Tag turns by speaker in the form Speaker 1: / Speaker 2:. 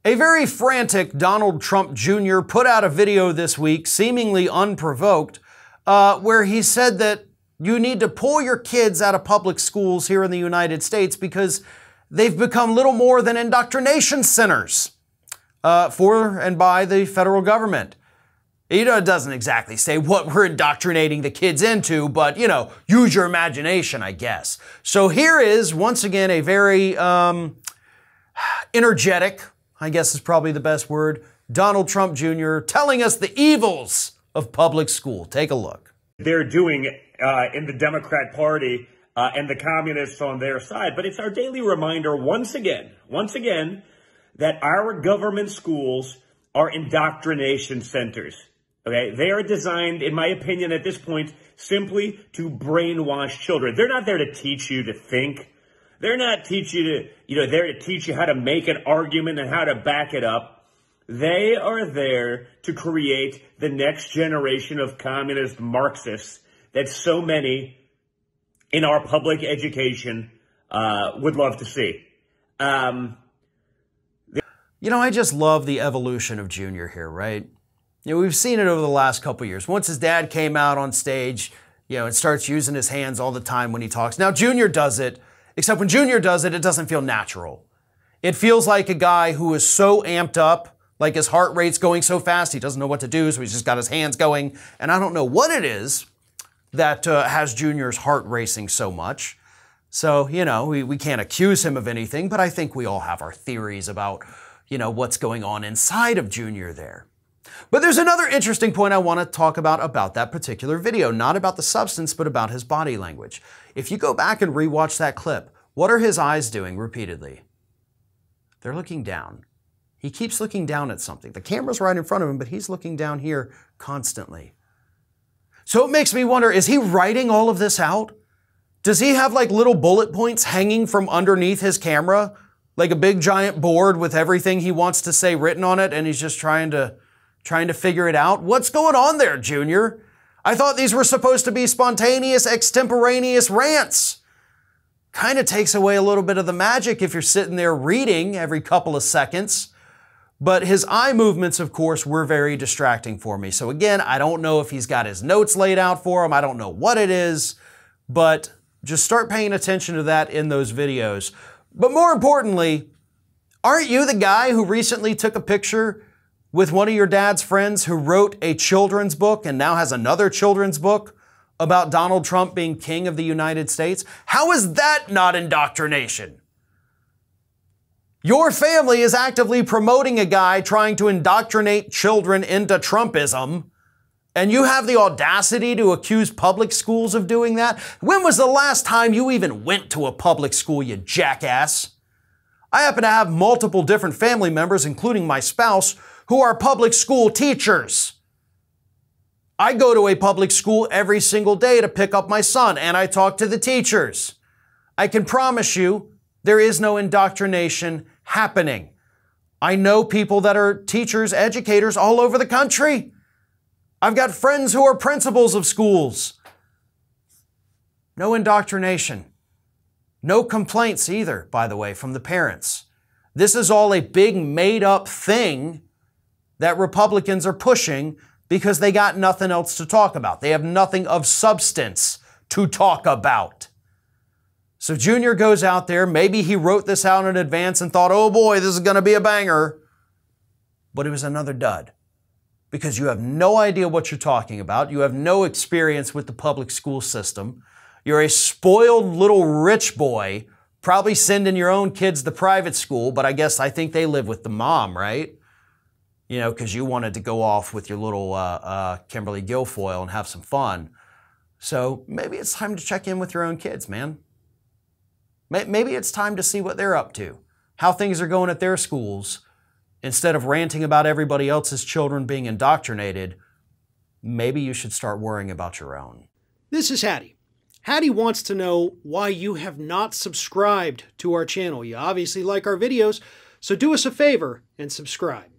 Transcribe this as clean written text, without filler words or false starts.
Speaker 1: A very frantic Donald Trump Jr. put out a video this week, seemingly unprovoked, where he said that you need to pull your kids out of public schools here in the United States because they've become little more than indoctrination centers for and by the federal government. It doesn't exactly say what we're indoctrinating the kids into, but, use your imagination, I guess. So here is, once again, a very energetic, I guess is probably the best word, Donald Trump Jr. telling us the evils of public school. Take a look.
Speaker 2: They're doing in the Democrat Party and the communists on their side. But it's our daily reminder once again, that our government schools are indoctrination centers. Okay, they are designed, in my opinion, at this point, simply to brainwash children. They're not there to teach you to think. They're not there to teach you how to make an argument and how to back it up. They are there to create the next generation of communist Marxists that so many in our public education would love to see.
Speaker 1: I just love the evolution of Junior here, right? We've seen it over the last couple of years. Once his dad came out on stage, and starts using his hands all the time when he talks. Now Junior does it, except when Junior does it, it doesn't feel natural. It feels like a guy who is so amped up, like his heart rate's going so fast, he doesn't know what to do, so he's just got his hands going. And I don't know what it is that has Junior's heart racing so much. So, we can't accuse him of anything, but I think we all have our theories about, what's going on inside of Junior there. But there's another interesting point I want to talk about that particular video, not about the substance, but about his body language. If you go back and rewatch that clip, what are his eyes doing repeatedly? They're looking down. He keeps looking down at something. The camera's right in front of him, but he's looking down here constantly. So it makes me wonder, is he writing all of this out? Does he have like little bullet points hanging from underneath his camera? Like a big giant board with everything he wants to say written on it, and he's just trying to figure it out? What's going on there, Junior? I thought these were supposed to be spontaneous, extemporaneous rants. Kind of takes away a little bit of the magic if you're sitting there reading every couple of seconds. But his eye movements, of course, were very distracting for me. So again, I don't know if he's got his notes laid out for him. I don't know what it is, but just start paying attention to that in those videos. But more importantly, aren't you the guy who recently took a picture with one of your dad's friends who wrote a children's book and now has another children's book about Donald Trump being king of the United States? How is that not indoctrination? Your family is actively promoting a guy trying to indoctrinate children into Trumpism, and you have the audacity to accuse public schools of doing that? When was the last time you even went to a public school, you jackass? I happen to have multiple different family members, including my spouse, who are public school teachers. I go to a public school every single day to pick up my son, and I talk to the teachers. I can promise you there is no indoctrination happening. I know people that are teachers, educators all over the country. I've got friends who are principals of schools. No indoctrination. No complaints either, by the way, from the parents. This is all a big made-up thing that Republicans are pushing because they got nothing else to talk about. They have nothing of substance to talk about. So Junior goes out there, maybe he wrote this out in advance and thought, oh boy, this is going to be a banger. But it was another dud because you have no idea what you're talking about. You have no experience with the public school system. You're a spoiled little rich boy, probably sending your own kids to private school, but I think they live with the mom, right? Because you wanted to go off with your little Kimberly Guilfoyle and have some fun. So maybe it's time to check in with your own kids, man. Maybe it's time to see what they're up to, how things are going at their schools. Instead of ranting about everybody else's children being indoctrinated, maybe you should start worrying about your own.
Speaker 3: This is Hattie. Hattie wants to know why you have not subscribed to our channel. You obviously like our videos, so do us a favor and subscribe.